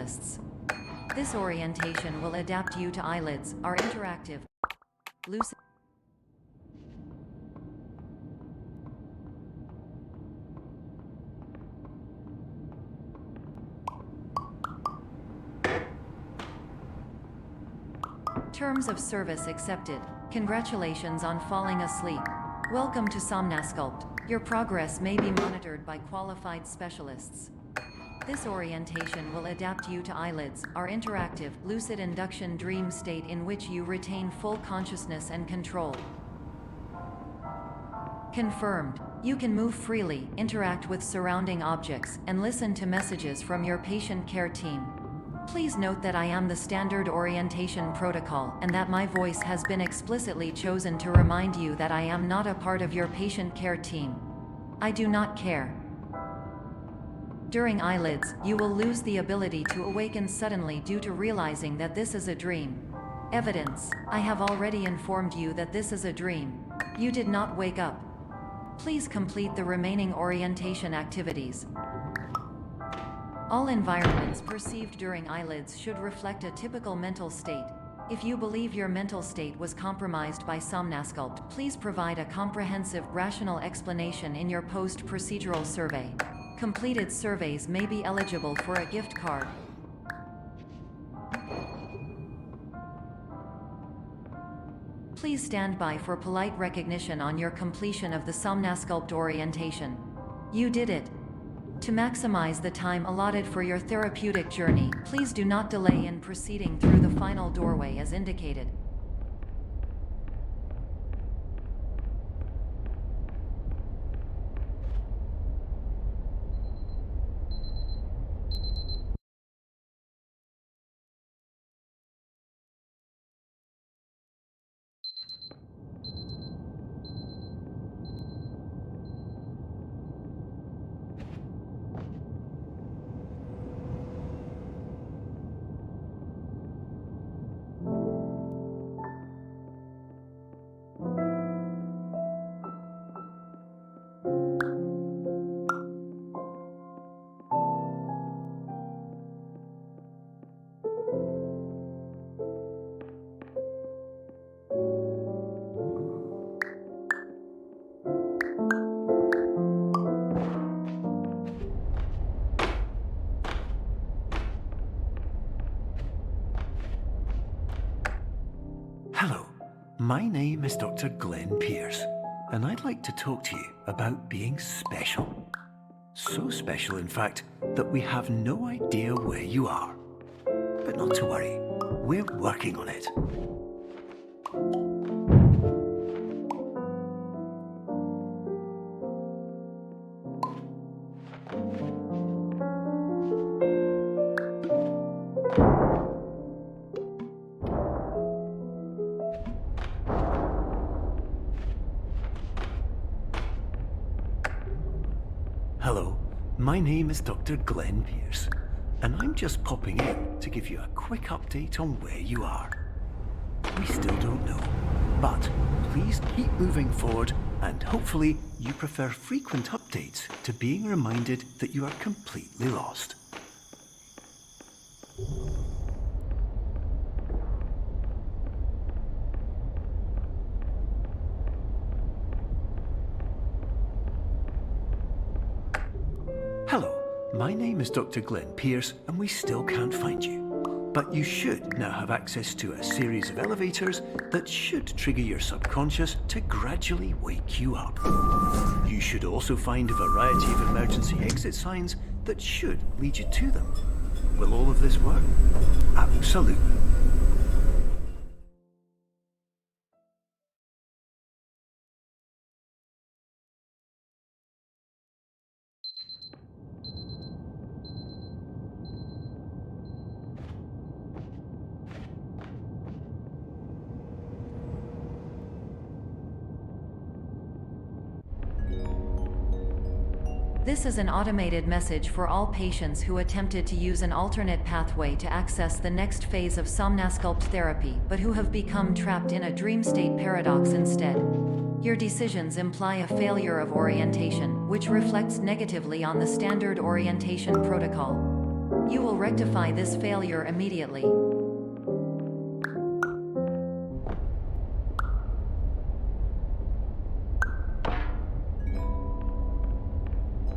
specialists. This orientation will adapt you to eyelids, are interactive, lucid. Terms of service accepted. Congratulations on falling asleep. Welcome to Somnasculpt. Your progress may be monitored by qualified specialists. This orientation will adapt you to eyelids, our interactive, lucid induction dream state in which you retain full consciousness and control. Confirmed. You can move freely, interact with surrounding objects, and listen to messages from your patient care team. Please note that I am the standard orientation protocol and that my voice has been explicitly chosen to remind you that I am not a part of your patient care team. I do not care. During eyelids, you will lose the ability to awaken suddenly due to realizing that this is a dream. Evidence. I have already informed you that this is a dream. You did not wake up. Please complete the remaining orientation activities. All environments perceived during eyelids should reflect a typical mental state. If you believe your mental state was compromised by Somnasculpt, please provide a comprehensive, rational explanation in your post-procedural survey. Completed surveys may be eligible for a gift card. Please stand by for polite recognition on your completion of the Somnasculpt orientation. You did it. To maximize the time allotted for your therapeutic journey, please do not delay in proceeding through the final doorway as indicated. Hello, my name is Dr. Glenn Pierce, and I'd like to talk to you about being special. So special, in fact, that we have no idea where you are. But not to worry, we're working on it. Hello, my name is Dr. Glenn Pierce, and I'm just popping in to give you a quick update on where you are. We still don't know, but please keep moving forward, and hopefully you prefer frequent updates to being reminded that you are completely lost. Hello, my name is Dr. Glenn Pierce, and we still can't find you. But you should now have access to a series of elevators that should trigger your subconscious to gradually wake you up. You should also find a variety of emergency exit signs that should lead you to them. Will all of this work? Absolutely. This is an automated message for all patients who attempted to use an alternate pathway to access the next phase of Somnasculpt therapy, but who have become trapped in a dream state paradox instead. Your decisions imply a failure of orientation, which reflects negatively on the standard orientation protocol. You will rectify this failure immediately.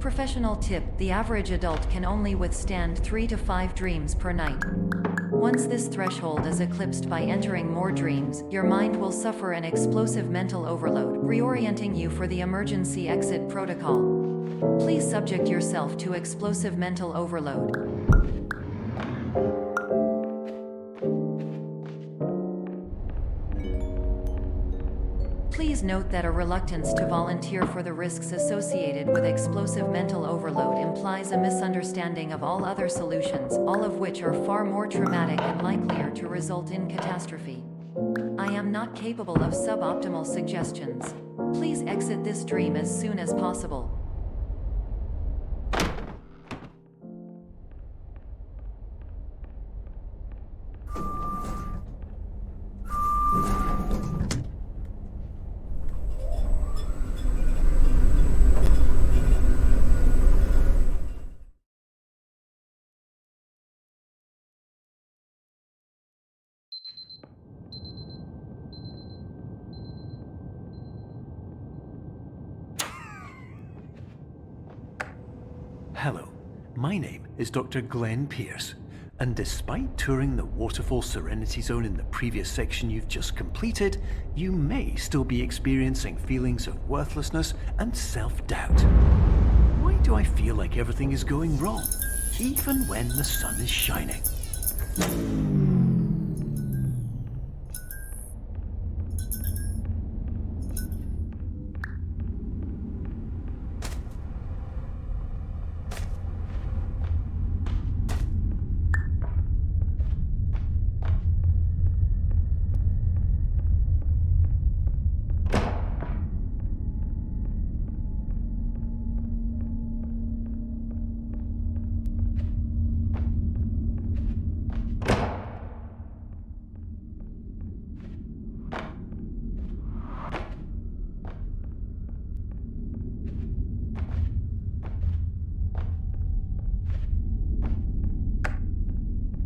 Professional tip: the average adult can only withstand 3 to 5 dreams per night. Once this threshold is eclipsed by entering more dreams, your mind will suffer an explosive mental overload, reorienting you for the emergency exit protocol. Please subject yourself to explosive mental overload. Please note that a reluctance to volunteer for the risks associated with explosive mental overload implies a misunderstanding of all other solutions, all of which are far more traumatic and likelier to result in catastrophe. I am not capable of suboptimal suggestions. Please exit this dream as soon as possible. Hello, my name is Dr. Glenn Pierce, and despite touring the Waterfall Serenity Zone in the previous section you've just completed, you may still be experiencing feelings of worthlessness and self-doubt. Why do I feel like everything is going wrong, even when the sun is shining?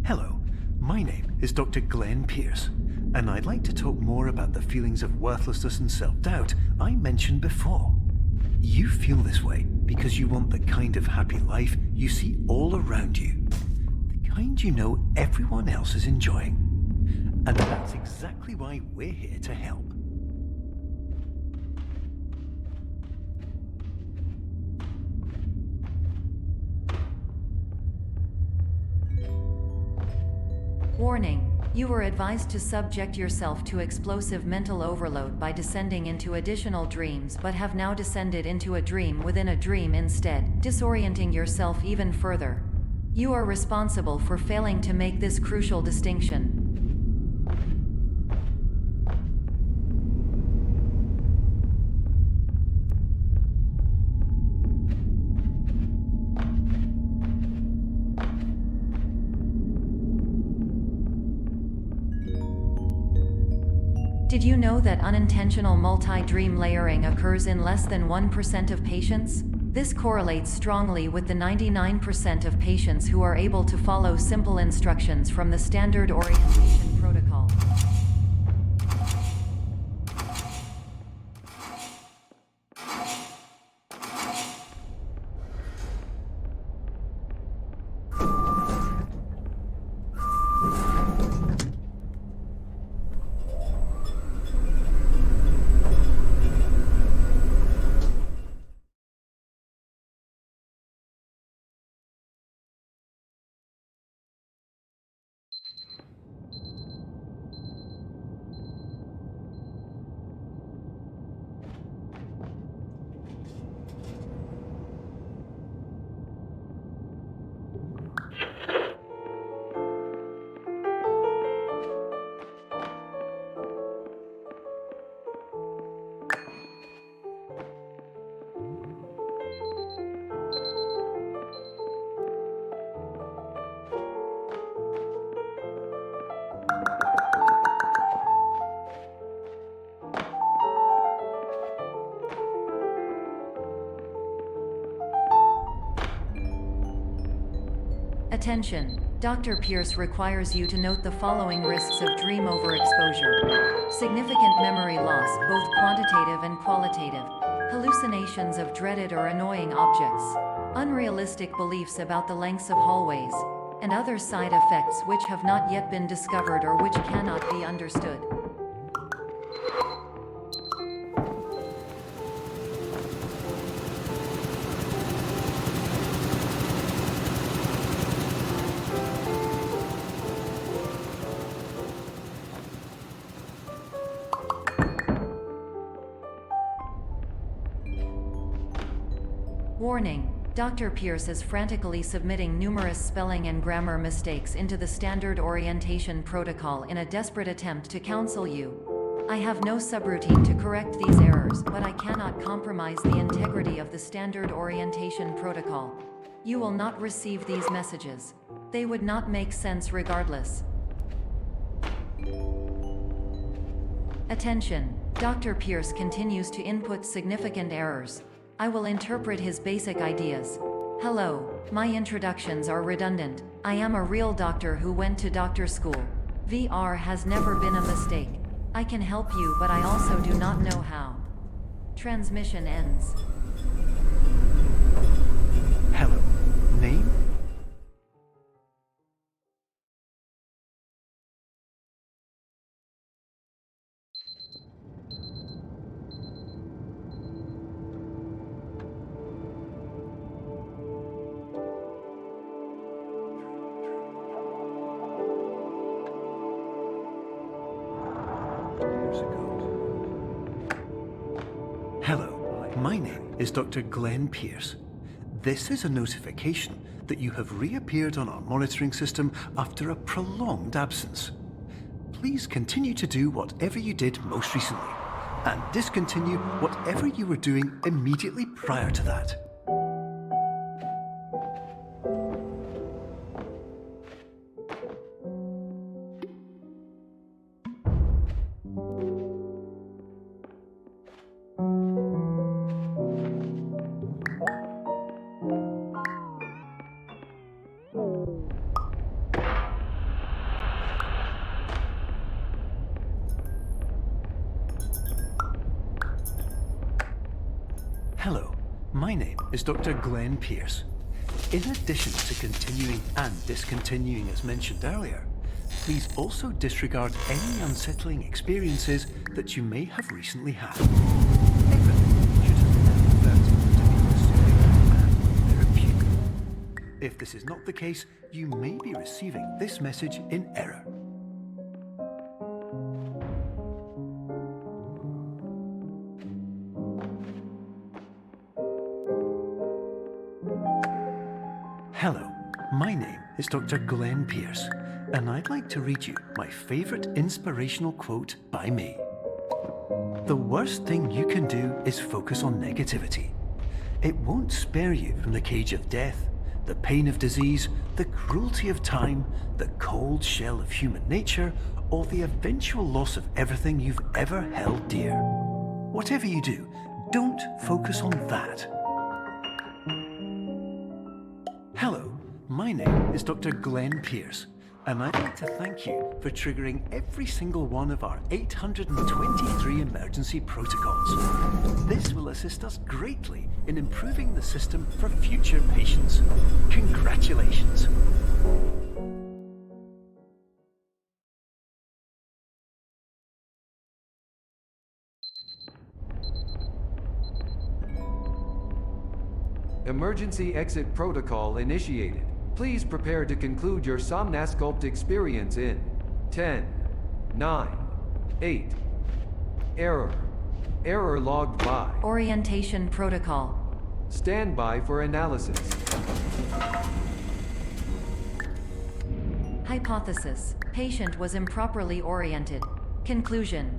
Hello, my name is Dr. Glenn Pierce, and I'd like to talk more about the feelings of worthlessness and self-doubt I mentioned before. You feel this way because you want the kind of happy life you see all around you, the kind you know everyone else is enjoying. And that's exactly why we're here to help. Warning: you were advised to subject yourself to explosive mental overload by descending into additional dreams, but have now descended into a dream within a dream instead, disorienting yourself even further. You are responsible for failing to make this crucial distinction. Did you know that unintentional multi-dream layering occurs in less than 1% of patients? This correlates strongly with the 99% of patients who are able to follow simple instructions from the standard orientation protocol. Attention! Dr. Pierce requires you to note the following risks of dream overexposure. Significant memory loss, both quantitative and qualitative. Hallucinations of dreaded or annoying objects. Unrealistic beliefs about the lengths of hallways. And other side effects which have not yet been discovered or which cannot be understood. Warning. Dr. Pierce is frantically submitting numerous spelling and grammar mistakes into the standard orientation protocol in a desperate attempt to counsel you. I have no subroutine to correct these errors, but I cannot compromise the integrity of the standard orientation protocol. You will not receive these messages. They would not make sense regardless. Attention! Dr. Pierce continues to input significant errors. I will interpret his basic ideas. Hello, my introductions are redundant. I am a real doctor who went to doctor school. VR has never been a mistake. I can help you, but I also do not know how. Transmission ends. Hello. Name? Hello, my name is Dr. Glenn Pierce. This is a notification that you have reappeared on our monitoring system after a prolonged absence. Please continue to do whatever you did most recently, and discontinue whatever you were doing immediately prior to that. Hello, my name is Dr. Glenn Pierce. In addition to continuing and discontinuing as mentioned earlier, please also disregard any unsettling experiences that you may have recently had. Everything should have been referred to be soothing and therapeutic. If this is not the case, you may be receiving this message in error. Hello, my name is Dr. Glenn Pierce, and I'd like to read you my favorite inspirational quote by me. The worst thing you can do is focus on negativity. It won't spare you from the cage of death, the pain of disease, the cruelty of time, the cold shell of human nature, or the eventual loss of everything you've ever held dear. Whatever you do, don't focus on that. Hello, my name is Dr. Glenn Pierce, and I'd like to thank you for triggering every single one of our 823 emergency protocols. This will assist us greatly in improving the system for future patients. Congratulations. Emergency exit protocol initiated. Please prepare to conclude your Somnasculpt experience in 10, 9, 8. Error. Error logged by. Orientation protocol. Stand by for analysis. Hypothesis. Patient was improperly oriented. Conclusion.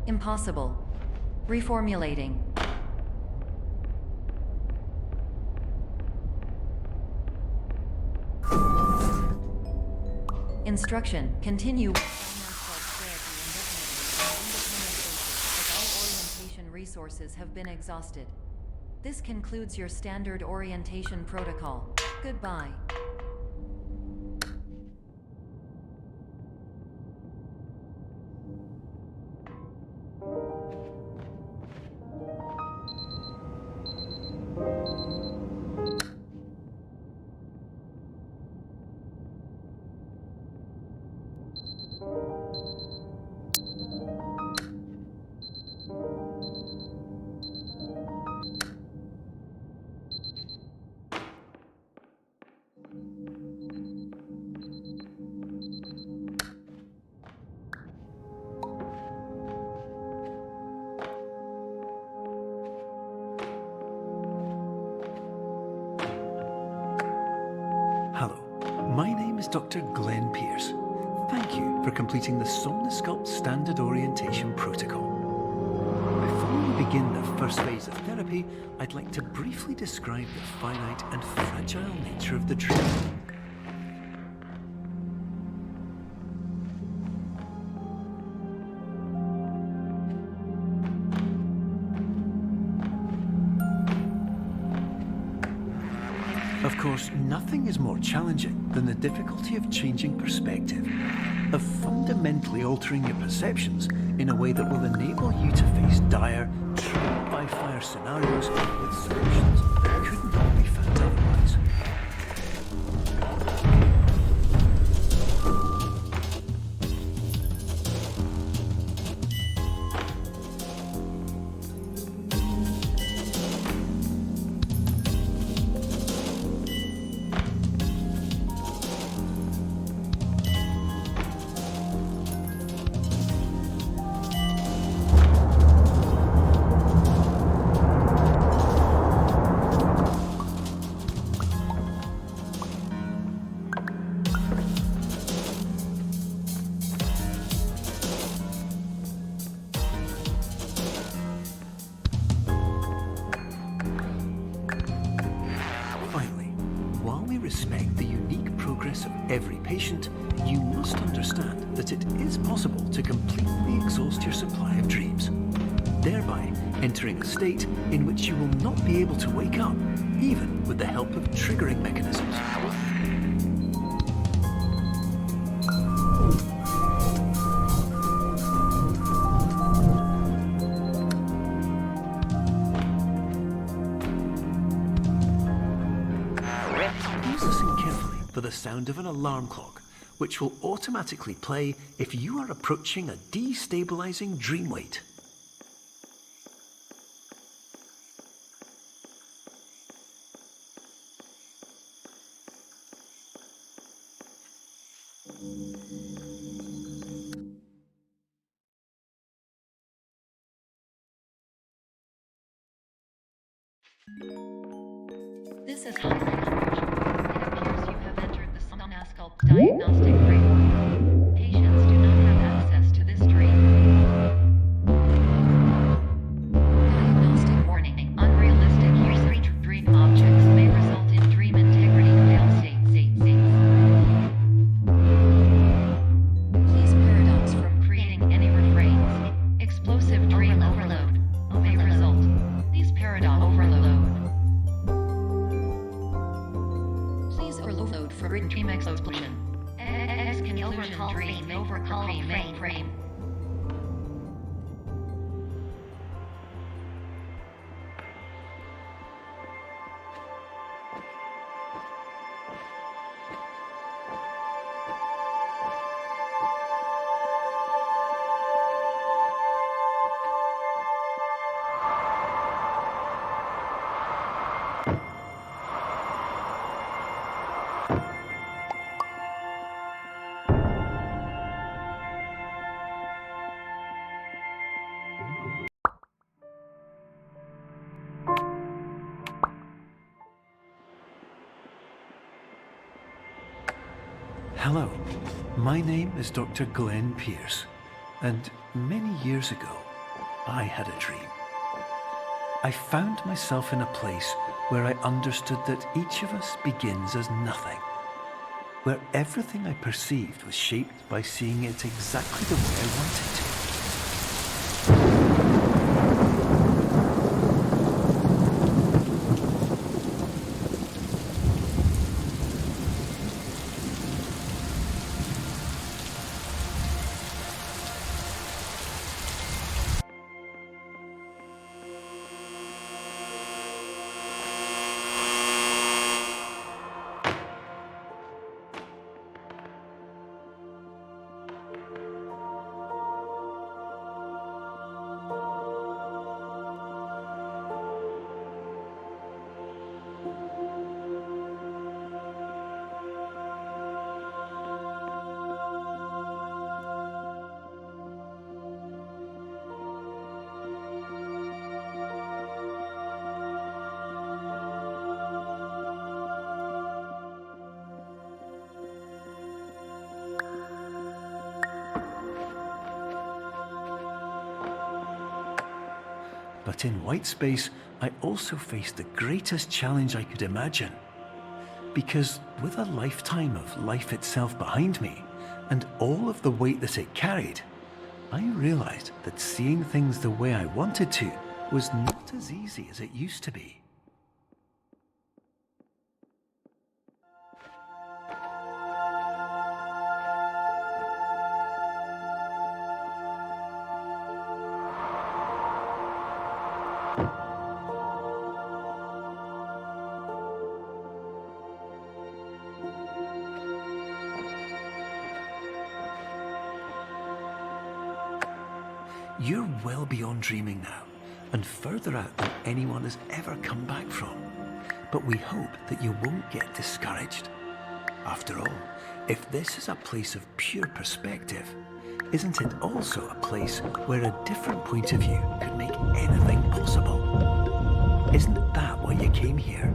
Impossible. Reformulating. Instruction. Continue with Somnasculpt therapy indefinitely as all orientation resources have been exhausted. This concludes your standard orientation protocol. Goodbye. Hello, my name is Dr. Glenn Pierce. Thank you for completing the Somnosculpt Standard Orientation Protocol. Before we begin the first phase of therapy, I'd like to briefly describe the finite and fragile nature of the dream. Of course, nothing is more challenging than the difficulty of changing perspective, of fundamentally altering your perceptions in a way that will enable you to face dire, trial-by-fire scenarios with solutions that couldn't be found otherwise. Respect the unique progress of every patient, you must understand that it is possible to completely exhaust your supply of dreams, thereby entering a state in which you will not be able to wake up, even with the help of triggering mechanisms. Listen carefully for the sound of an alarm clock, which will automatically play if you are approaching a destabilizing dream weight. This is highly unusual. It appears you have entered the Somnosculpt diagnostic framework. Patients do not have access to this dream. Diagnostic warning. Unrealistic use of dream objects may result in dream integrity fail states. Please paradox from creating any refrains. Explosive dream overload may result. Please paradox overload. Overload for dream explosion. Exclusion dream overcall frame. Hello, my name is Dr. Glenn Pierce, and many years ago, I had a dream. I found myself in a place where I understood that each of us begins as nothing, where everything I perceived was shaped by seeing it exactly the way I wanted to. But in white space, I also faced the greatest challenge I could imagine. Because with a lifetime of life itself behind me, and all of the weight that it carried, I realized that seeing things the way I wanted to was not as easy as it used to be. You're well beyond dreaming now, and further out than anyone has ever come back from. But we hope that you won't get discouraged. After all, if this is a place of pure perspective, isn't it also a place where a different point of view could make anything possible? Isn't that why you came here?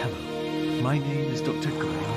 Hello, my name is Dr. Glenn